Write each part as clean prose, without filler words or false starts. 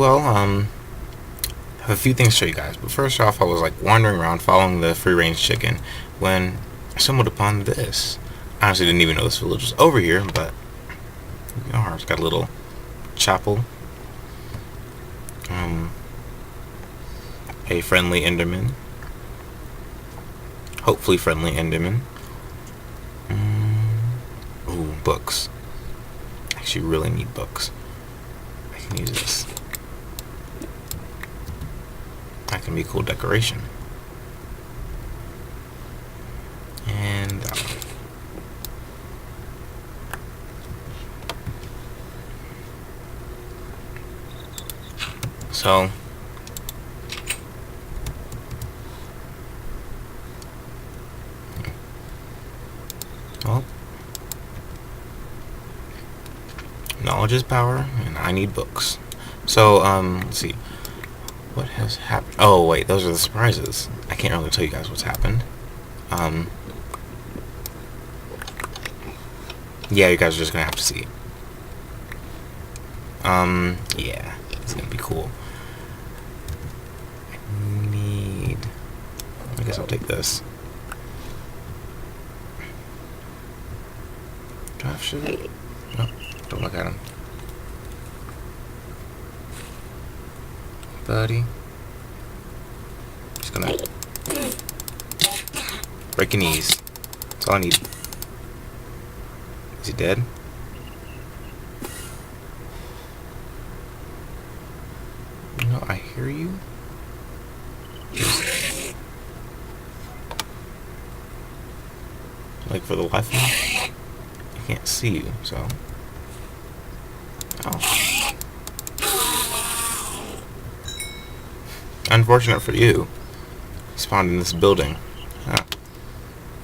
Well, I have a few things to show you guys. But first off, I was like wandering around following the free-range chicken when I stumbled upon this. I honestly didn't even know this village was over here, but it's got a little chapel. A friendly Enderman. Hopefully friendly Enderman. Ooh, books. I actually really need books. I can use this. That can be a cool decoration. And that one. So well, knowledge is power, and I need books. So let's see. What has happened? Oh wait, those are the surprises. I can't really tell you guys what's happened. Yeah, you guys are just gonna have to see. Yeah, it's gonna be cool. I guess I'll take this. Do I have sugar? No, don't look at him. Buddy. Just gonna break your knees. That's all I need. Is he dead? No, I hear you. Like for the life of me, I can't see you, so. Oh. Unfortunate for you. Spawned in this building. Huh.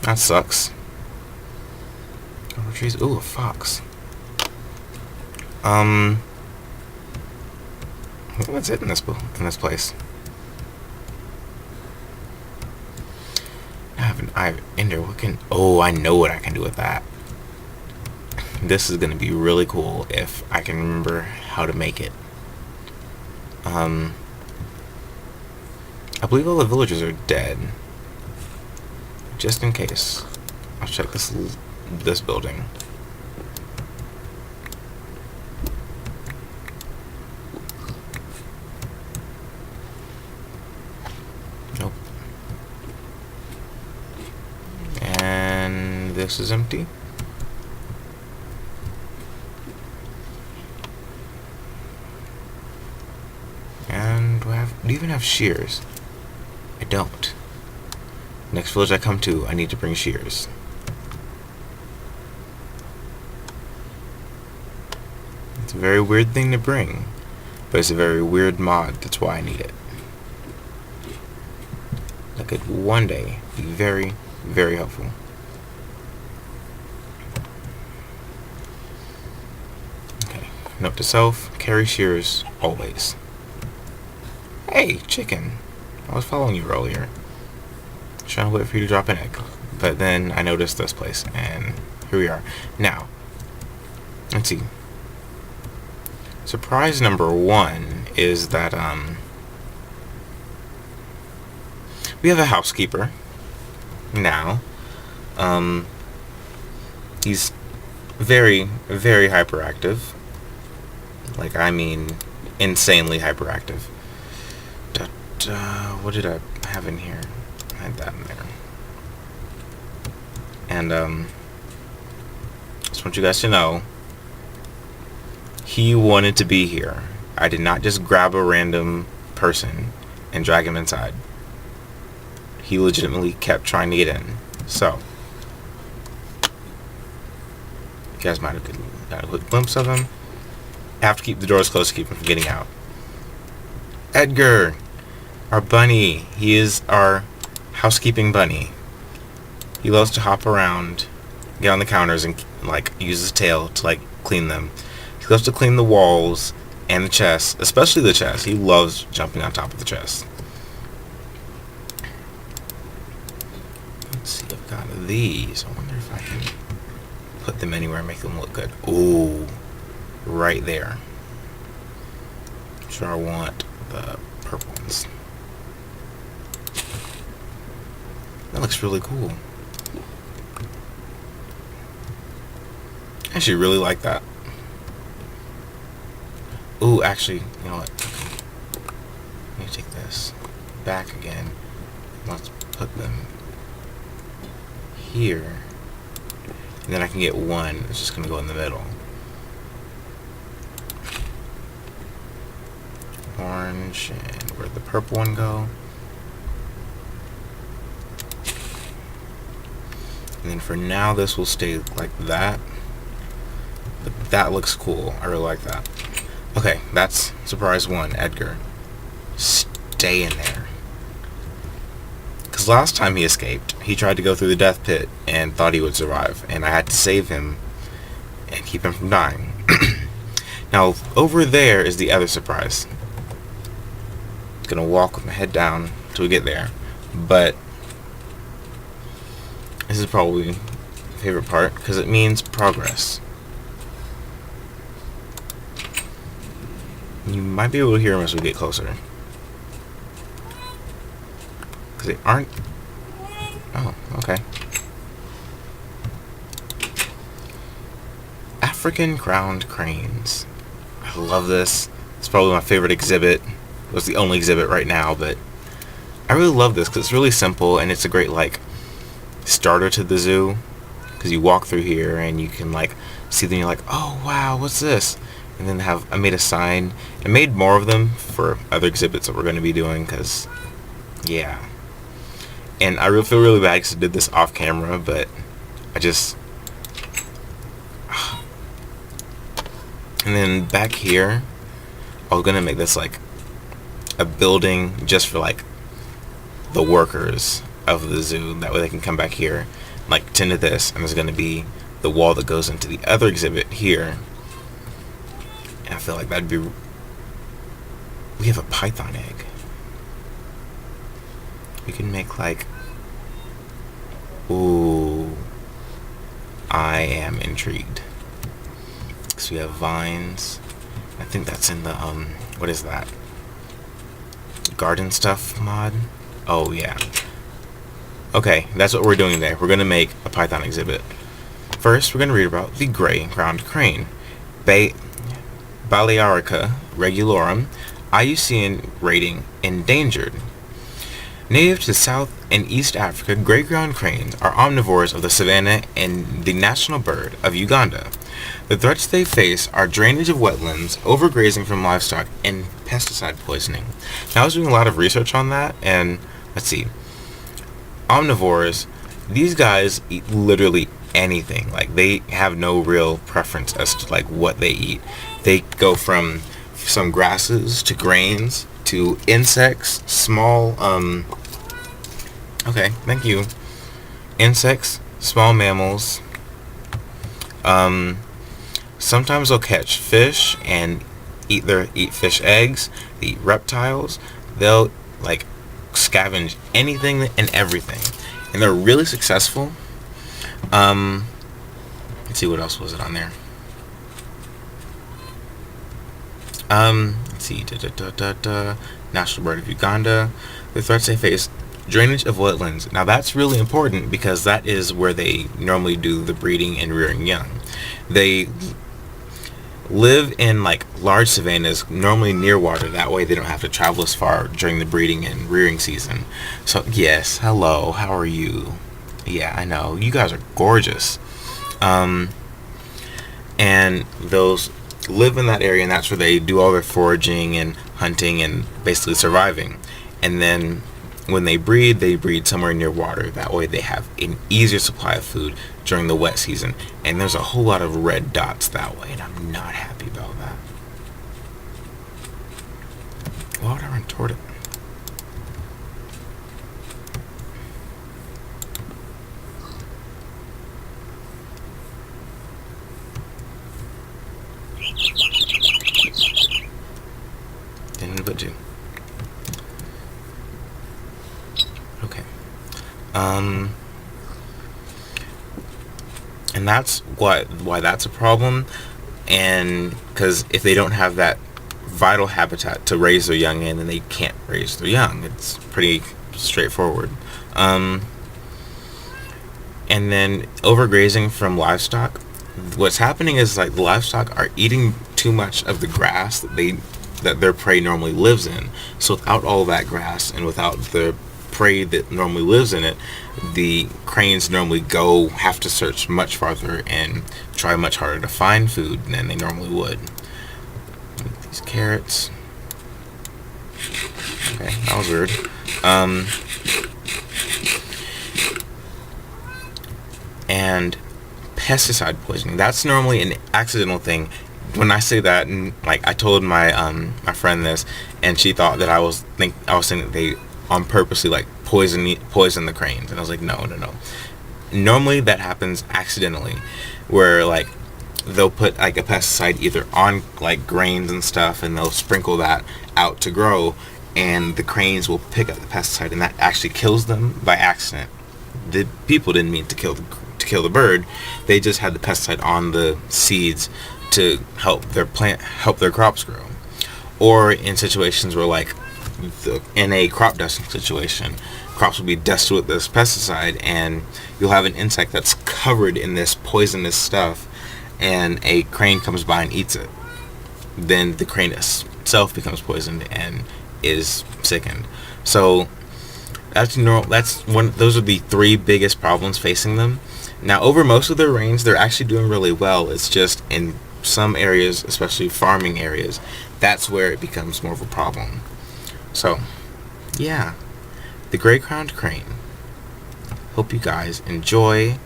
That sucks. Over trees. Ooh, a fox. What's it in this place? I have an eye of Ender. What can? Oh, I know what I can do with that. This is gonna be really cool if I can remember how to make it. I believe all the villagers are dead. Just in case, I'll check this building. Nope. And this is empty. And do you even have shears? I don't. Next village I come to, I need to bring shears. It's a very weird thing to bring, but it's a very weird mod, that's why I need it. That could one day be very, very helpful. Okay, note to self, carry shears always. Hey, chicken. I was following you earlier. Trying to wait for you to drop an egg. But then I noticed this place, and here we are. Now, let's see. Surprise number one is that, we have a housekeeper now. He's very, very hyperactive. Like, I mean, insanely hyperactive. What did I have in here? I had that in there. And, just want you guys to know, he wanted to be here. I did not just grab a random person and drag him inside. He legitimately kept trying to get in. So, you guys might have got a quick glimpse of him. I have to keep the doors closed to keep him from getting out. Edgar! Our bunny. He is our housekeeping bunny. He loves to hop around, get on the counters, and like use his tail to like clean them. He loves to clean the walls and the chest, especially the chest. He loves jumping on top of the chest. Let's see, I've got these. I wonder if I can put them anywhere and make them look good. Ooh, right there. sure I want the purple ones. That looks really cool. I actually really like that. Ooh, actually, you know what? Okay. Let me take this back again. Let's put them here. And then I can get one that's just going to go in the middle. Orange, and where'd the purple one go? And then for now, this will stay like that. But that looks cool. I really like that. Okay, that's surprise one, Edgar. Stay in there. Because last time he escaped, he tried to go through the death pit and thought he would survive. And I had to save him and keep him from dying. Now, over there is the other surprise. Gonna walk with my head down till we get there. But this is probably my favorite part because it means progress. You might be able to hear them as we get closer. Because they aren't... Oh, okay. African crowned cranes. I love this. It's probably my favorite exhibit. It was the only exhibit right now, but I really love this because it's really simple and it's a great, like, starter to the zoo. Because you walk through here and you can, like, see them. You're like, oh, wow, what's this? And then I made a sign. I made more of them for other exhibits that we're going to be doing because, yeah. And I feel really bad because I did this off camera, but I just... And then back here, I was going to make this like a building just for like the workers of the zoo. That way they can come back here, like tend to this, and there's going to be the wall that goes into the other exhibit here. And I feel like that'd be... We have a python egg. We can make like... Ooh. I am intrigued. So we have vines. I think that's in the, what is that? Garden stuff mod? Oh, yeah. Okay, that's what we're doing today. We're going to make a python exhibit. First, we're going to read about the gray-crowned crane. Balearica regularum, IUCN rating endangered. Native to South and East Africa, gray-crowned cranes are omnivores of the savanna and the national bird of Uganda. The threats they face are drainage of wetlands, overgrazing from livestock, and pesticide poisoning. Now, I was doing a lot of research on that, and let's see. Omnivores, these guys eat literally anything. Like, they have no real preference as to like what they eat. They go from some grasses to grains to insects, small okay, thank you. Insects, small mammals. Sometimes they'll catch fish and eat fish eggs. They eat reptiles. They'll like scavenge anything and everything, and they're really successful. Let's see, what else was it on there? Let's see. National bird of Uganda. The threats they face: drainage of wetlands. Now that's really important because that is where they normally do the breeding and rearing young. They live in like large savannas, normally near water. That way they don't have to travel as far during the breeding and rearing season. So yes, hello, how are you? Yeah, I know, you guys are gorgeous. And those live in that area, and that's where they do all their foraging and hunting and basically surviving. And then when they breed somewhere near water. That way they have an easier supply of food during the wet season. And there's a whole lot of red dots that way, and I'm not happy about that. Why would I run toward it? Didn't but do. Okay. And that's why that's a problem. And because if they don't have that vital habitat to raise their young in, and they can't raise their young. It's pretty straightforward. And then overgrazing from livestock. What's happening is like the livestock are eating too much of the grass that their prey normally lives in. So without all that grass and without the prey that normally lives in it, the cranes normally have to search much farther and try much harder to find food than they normally would. These carrots. Okay, that was weird. And pesticide poisoning. That's normally an accidental thing. When I say that, and like I told my my friend this, and she thought that I was saying that they on purposely like poison the cranes, and I was like, no. Normally that happens accidentally, where like they'll put like a pesticide either on like grains and stuff, and they'll sprinkle that out to grow, and the cranes will pick up the pesticide, and that actually kills them by accident. The people didn't mean to kill the bird. They just had the pesticide on the seeds to help their crops grow. Or in situations where like in a crop dusting situation, crops will be dusted with this pesticide, and you'll have an insect that's covered in this poisonous stuff, and a crane comes by and eats it. Then the crane itself becomes poisoned and is sickened. So those are the three biggest problems facing them. Now, over most of their range, they're actually doing really well. It's just in some areas, especially farming areas, that's where it becomes more of a problem. So, yeah, the gray-crowned crane. Hope you guys enjoy.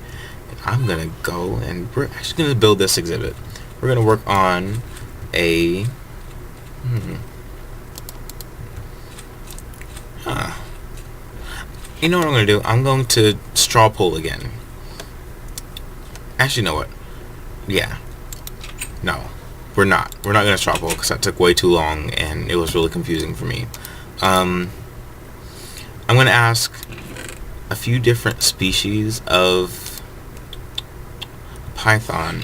And I'm going to go and we're actually going to build this exhibit. We're going to work on a... You know what I'm going to do? I'm going to straw pull again. Actually, you know what? Yeah. No. We're not. We're not going to straw pull because that took way too long and it was really confusing for me. I'm going to ask a few different species of python,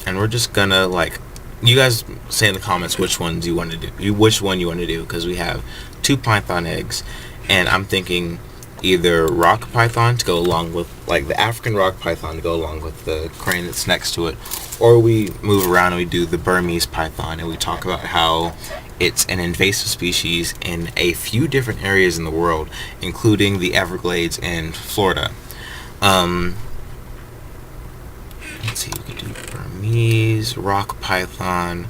and we're just going to, like, you guys say in the comments which ones you want to do. Which one you want to do, because we have 2 python eggs, and I'm thinking either rock python to go along with, like, the African rock python to go along with the crane that's next to it, or we move around and we do the Burmese python, and we talk about how it's an invasive species in a few different areas in the world, including the Everglades in Florida. Let's see, we can do Burmese, rock python.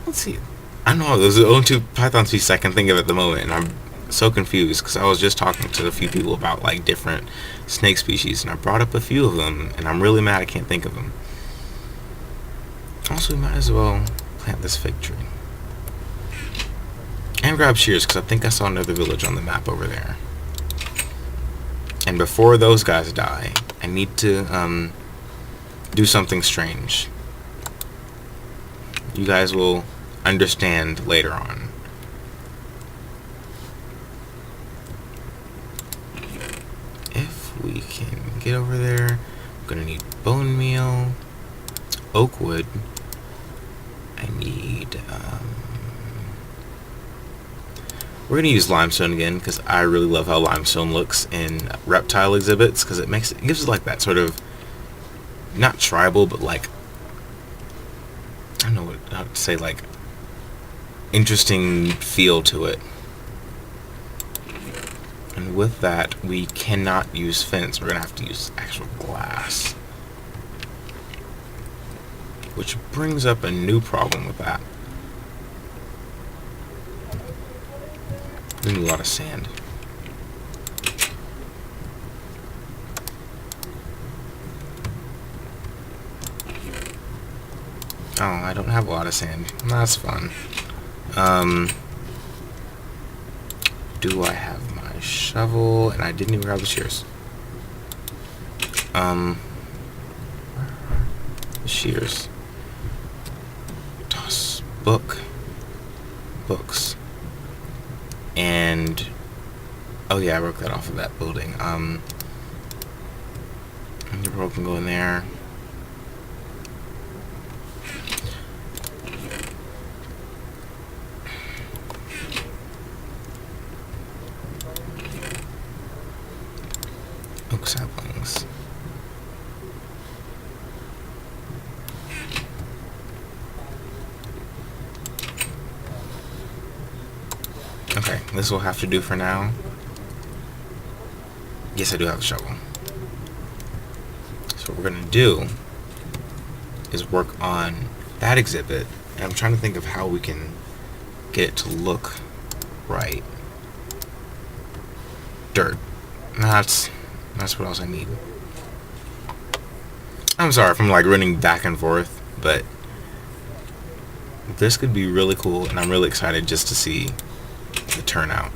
Let's see. I don't know, those are the only 2 python species I can think of at the moment, and I'm so confused because I was just talking to a few people about like different snake species, and I brought up a few of them, and I'm really mad I can't think of them. Also, we might as well plant this fig tree. And grab shears, because I think I saw another village on the map over there. And before those guys die, I need to do something strange. You guys will understand later on. If we can get over there, I'm gonna need bone meal, oak wood. I need we're gonna use limestone again because I really love how limestone looks in reptile exhibits, because it gives it like that sort of, not tribal, but like, I don't know how to say, like, interesting feel to it. And with that, we cannot use fence. We're gonna have to use actual glass, which brings up a new problem with that. We need a lot of sand. Oh, I don't have a lot of sand. That's fun. Do I have my shovel? And I didn't even grab the shears. The shears. Toss books. And oh yeah, I broke that off of that building. The rope can go in there. Okay, this will have to do for now. Yes, I do have a shovel. So what we're gonna do is work on that exhibit, and I'm trying to think of how we can get it to look right. Dirt. That's what else I need. I'm sorry if I'm like running back and forth, but this could be really cool, and I'm really excited just to see the turnout.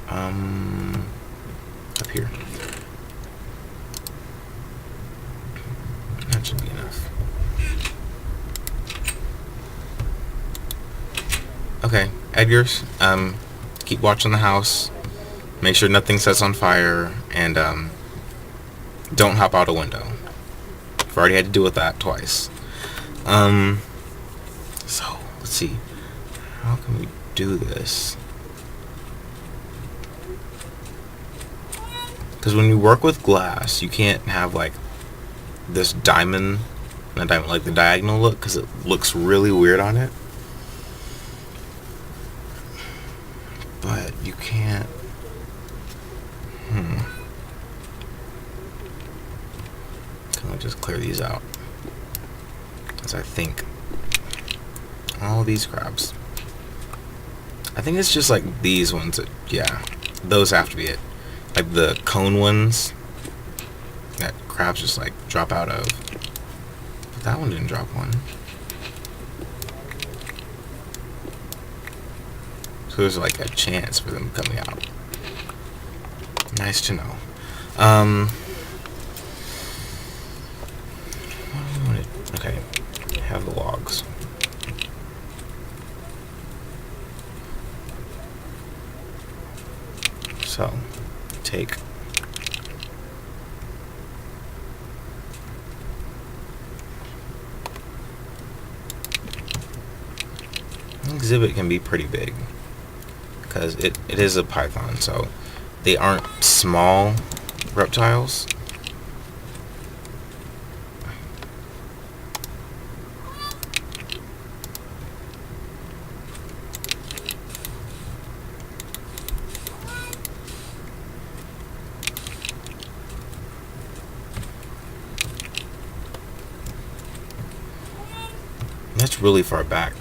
Up here. That should be enough. Okay, Edgar's. Keep watching the house. Make sure nothing sets on fire, and don't hop out a window. I've already had to deal with that twice. So let's see. How can we do this? Because when you work with glass, you can't have like this diamond, not diamond, like the diagonal look, because it looks really weird on it. But you can't. Can I just clear these out? Because I think all these crabs. I think it's just like these ones that, yeah, those have to be it. Like the cone ones that crabs just like drop out of. But that one didn't drop one. So there's like a chance for them coming out. Nice to know. Okay, have the logs. So, take an exhibit can be pretty big because it is a python, so they aren't small reptiles. That's really far back.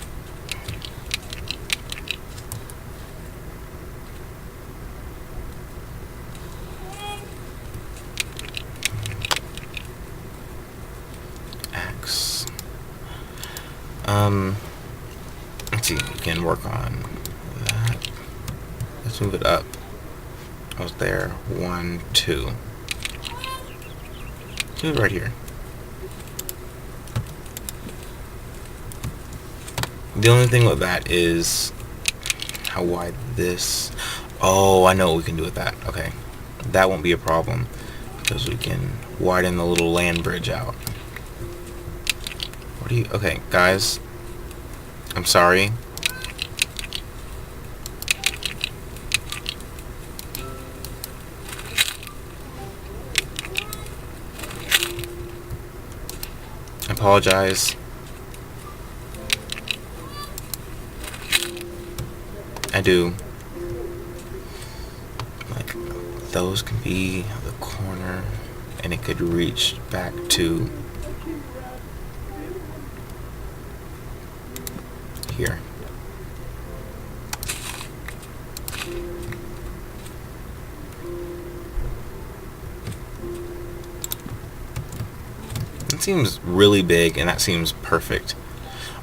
Axe. Let's see, we can work on that. Let's move it up. I was there. 1, 2. Do it right here. The only thing with that is how wide this. Oh, I know what we can do with that. Okay, that won't be a problem because we can widen the little land bridge out. What do you? Okay, guys, I'm sorry. I apologize. I do. Like, those can be the corner, and it could reach back to here. It seems really big, and that seems perfect.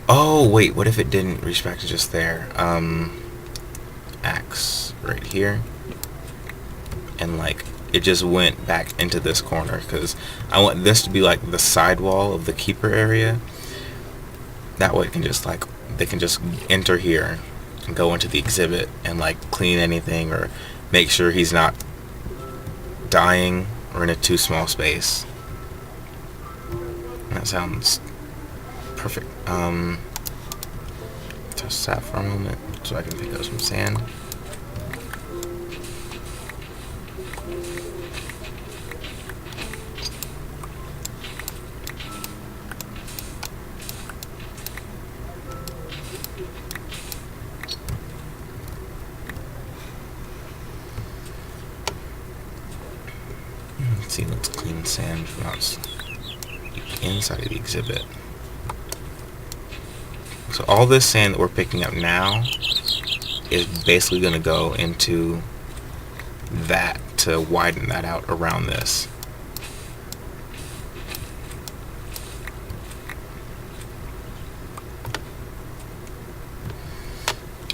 Oh, wait, what if it didn't reach back to just there? Axe right here, and like it just went back into this corner because I want this to be like the sidewall of the keeper area. That way it can just like they can just enter here and go into the exhibit and like clean anything or make sure he's not dying or in a too small space. That sounds perfect. Test that for a moment so I can pick up some sand. see, let's clean sand from inside of the exhibit. So all this sand that we're picking up now is basically going to go into that to widen that out around this.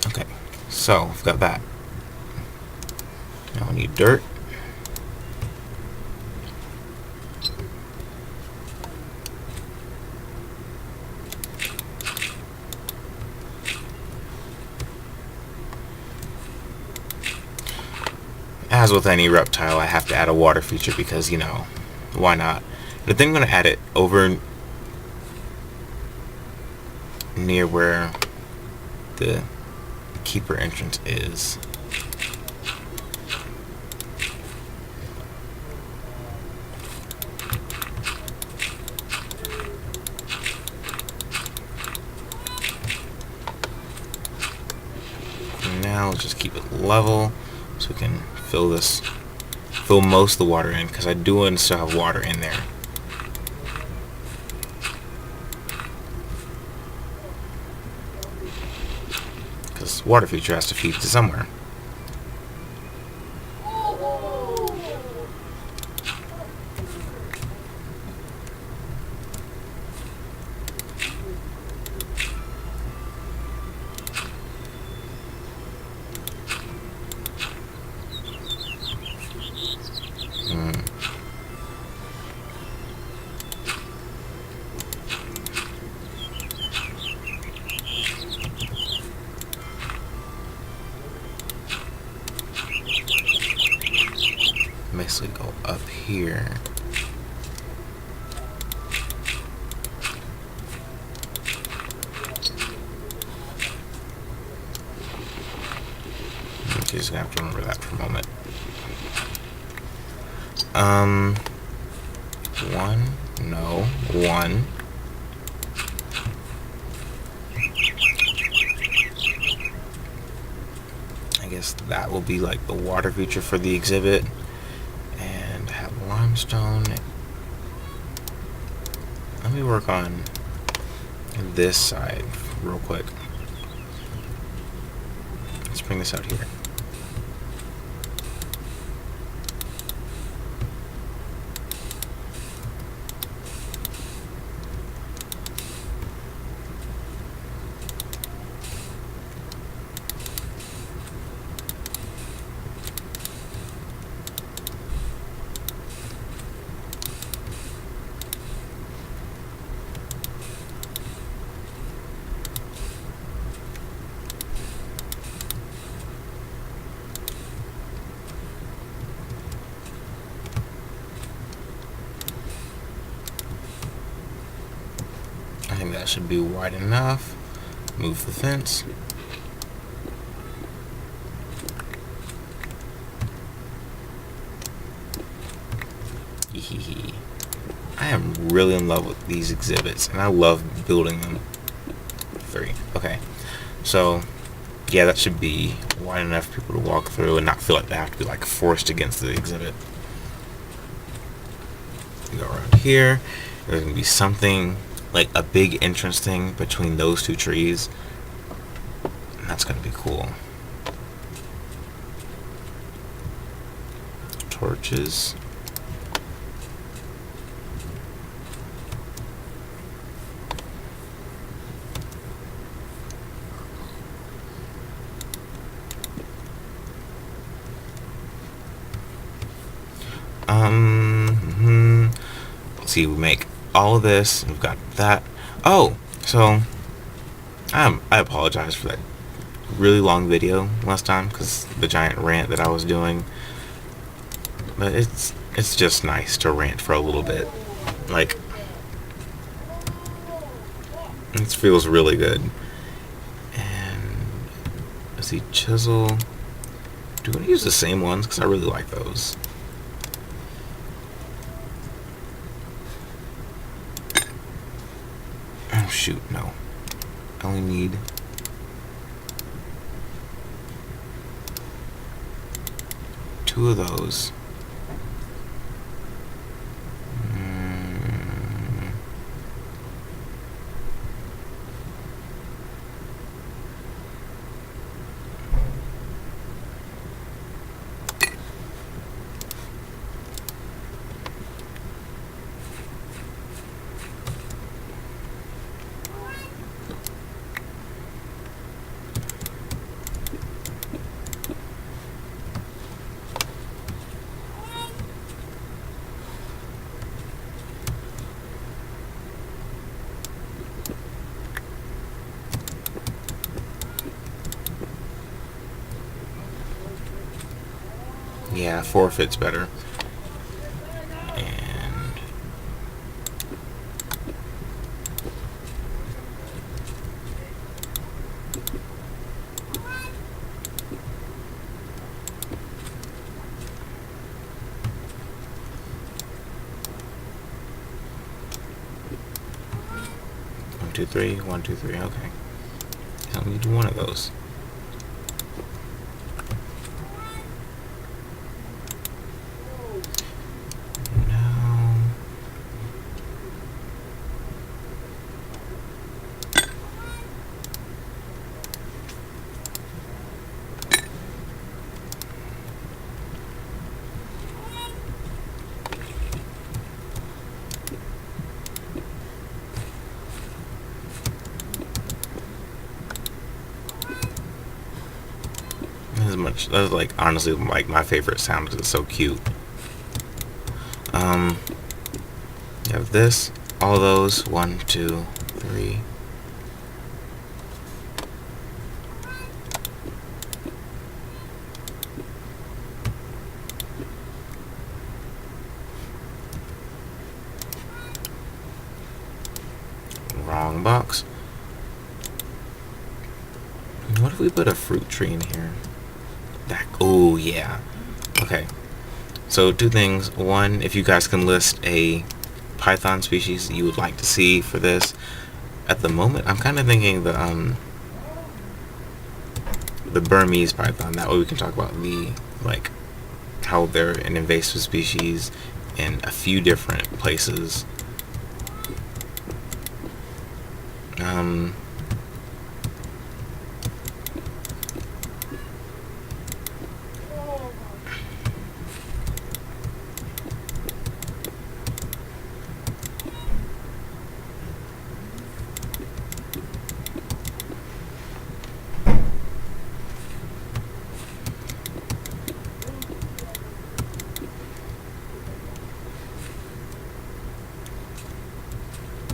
Okay, so we've got that. Now we need dirt. As with any reptile, I have to add a water feature because, you know, why not? But I think I'm going to add it over near where the keeper entrance is. And now let's just keep it level so we can fill most of the water in, because I do want to still have water in there. Because water feature has to feed to somewhere. Basically go up here. I'm just gonna have to remember that for a moment. One. I guess that will be like the water feature for the exhibit. And have limestone. Let me work on this side real quick. Let's bring this out here. I think that should be wide enough. Move the fence. I am really in love with these exhibits, and I love building them. 3. Okay. So, yeah, that should be wide enough for people to walk through and not feel like they have to be like forced against the exhibit. Go around here. There's going to be something like a big entrance thing between those 2 trees. And that's going to be cool. Torches. Let's see, we make all of this. We've got that. Oh, so I apologize for that really long video last time because the giant rant that I was doing. But it's just nice to rant for a little bit. Like, it feels really good. And let's see, chisel. Do you want to use the same ones? Because I really like those. Oh shoot, no. I only need two of those. Yeah, 4 fits better. And 1, 2, 3, 1, 2, 3. Okay. So let me do one of those. That's like honestly like my favorite sound because it's so cute. You have this, all those, 1, 2, 3. Wrong box. What if we put a fruit tree in here? Oh yeah. Okay. So 2 things. 1, if you guys can list a python species you would like to see for this. At the moment, I'm kind of thinking the Burmese python. That way we can talk about the like how they're an invasive species in a few different places.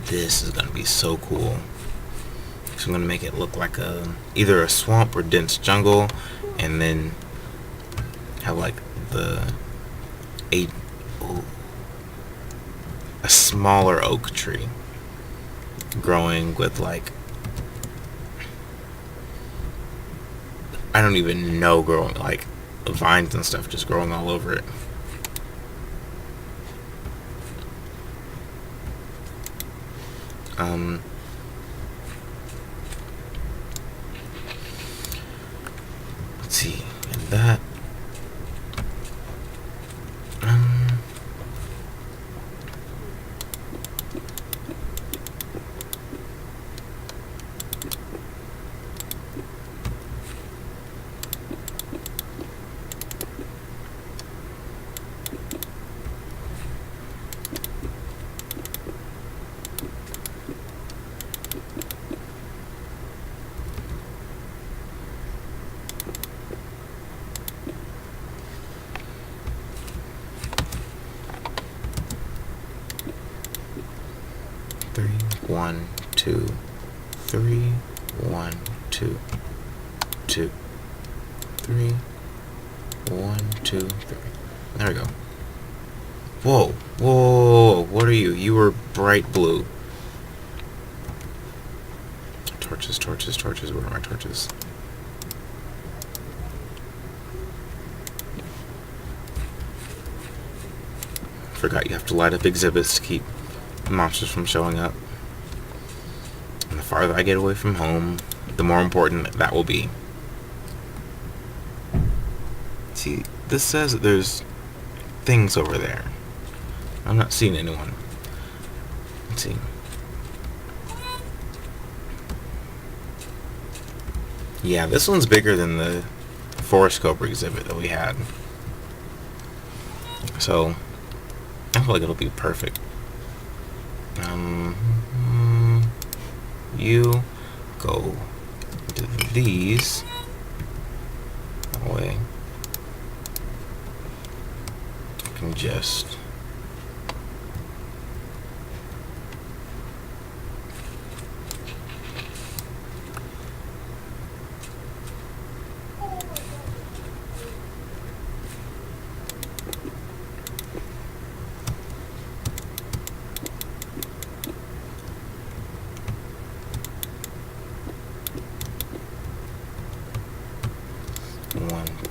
This is gonna be so cool. So I'm gonna make it look like either a swamp or dense jungle, and then have like a smaller oak tree growing with like I don't even know, growing like vines and stuff just growing all over it. Let's see, and that. Three, 1, 2, 3, 1, 2, 2, 3, 1, 2, 3. There we go. Whoa, whoa, what are you? You were bright blue. Torches, torches, torches. Where are my torches? Forgot you have to light up exhibits to keep monsters from showing up. And the farther I get away from home, the more important that will be. See, this says that there's things over there. I'm not seeing anyone. Let's see. Yeah, this one's bigger than the forest cobra exhibit that we had. So, I feel like it'll be perfect. You go to these. That way. I can just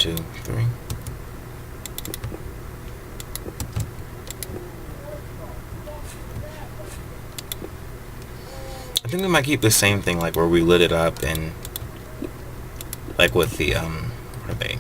2, 3. I think we might keep the same thing, like where we lit it up and like with the what are they?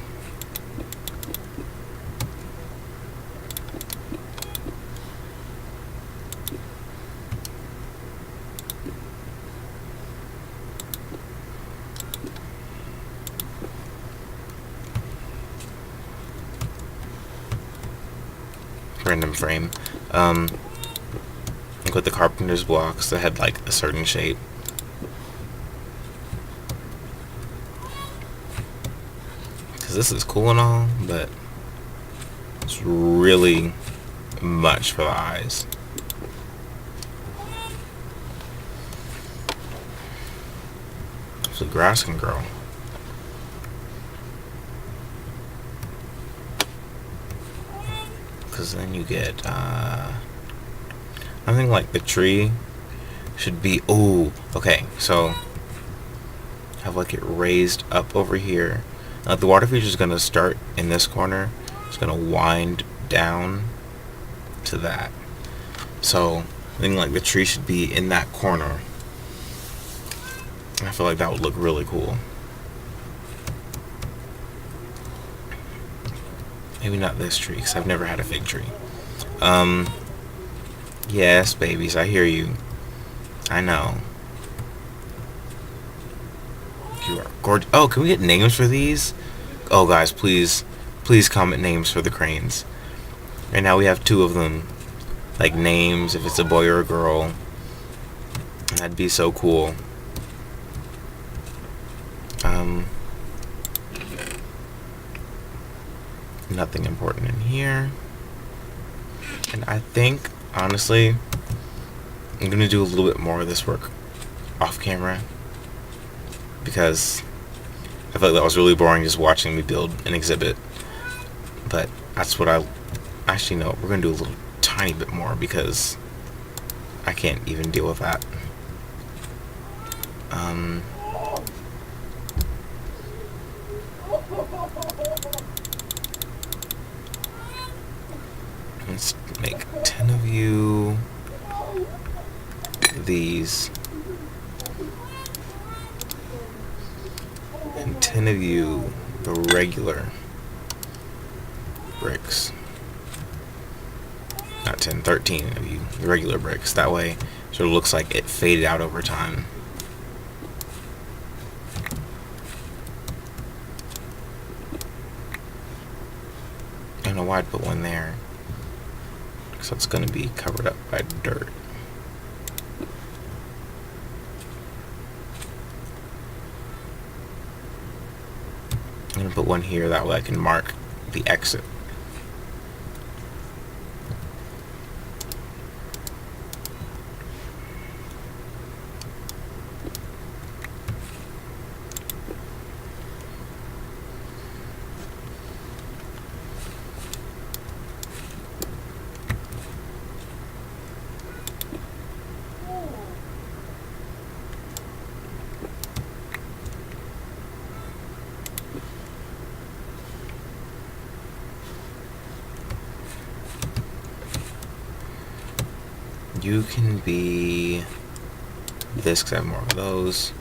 Random frame. Like with the carpenter's blocks that had like a certain shape. Because this is cool and all, but it's really much for the eyes. So grass can grow. Because then you get I think like the tree should be, oh, okay, so have like it raised up over here. The water feature is going to start in this corner. It's going to wind down to that. So I think like the tree should be in that corner. I feel like that would look really cool. Maybe not this tree, because I've never had a fig tree. Yes, babies, I hear you. I know. You are gorgeous. Oh, can we get names for these? Oh, guys, please comment names for the cranes. Right now we have 2 of them. Like names, if it's a boy or a girl. That'd be so cool. Nothing important in here. And I think, honestly, I'm going to do a little bit more of this work off camera. Because I felt like that was really boring just watching me build an exhibit. But that's what I... Actually, no, we're going to do a little tiny bit more because I can't even deal with that. Let's make 10 of you these, and 10 of you the regular bricks. Not 10, 13 of you the regular bricks. That way it sort of looks like it faded out over time. I don't know why I'd put one there. So it's going to be covered up by dirt. I'm going to put one here, that way I can mark the exit. You can be this because I have more of those.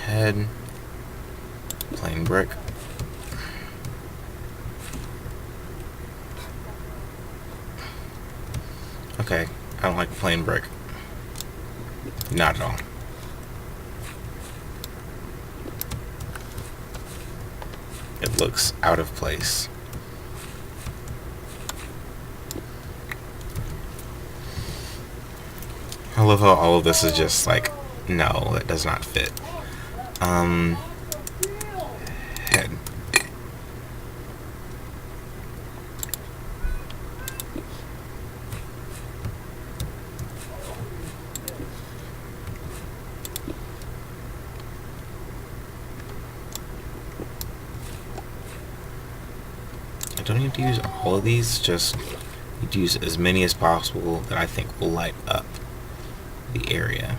Head, plain brick. Okay, I don't like plain brick. Not at all. It looks out of place. I love how all of this is just like, no, that does not fit. Head. I don't need to use all of these, just need to use as many as possible that I think will light up the area.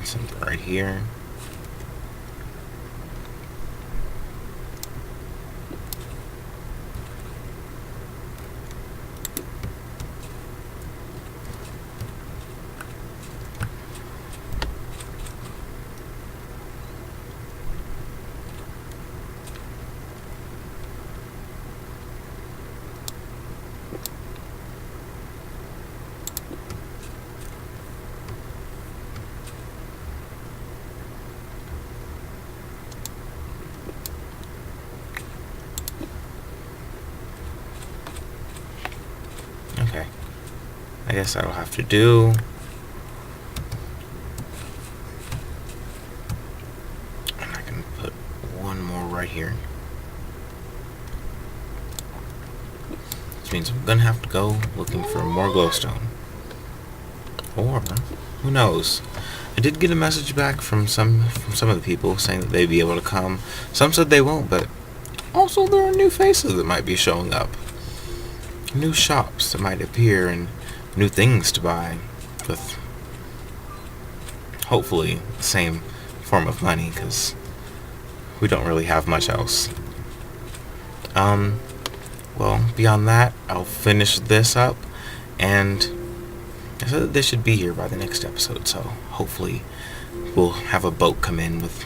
Something right here. Okay, I guess that'll have to do. And I can put one more right here. Which means I'm gonna have to go looking for more glowstone. Or, who knows? I did get a message back from some of the people saying that they'd be able to come. Some said they won't, but also there are new faces that might be showing up. New shops that might appear and new things to buy with hopefully the same form of money, because we don't really have much else. Well, beyond that, I'll finish this up, and I said that they should be here by the next episode, so hopefully we'll have a boat come in with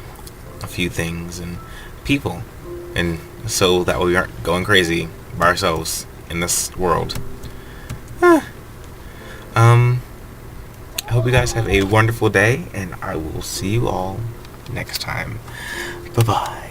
a few things and people, and so that way we aren't going crazy by ourselves in this world. I hope you guys have a wonderful day, and I will see you all next time. Bye-bye.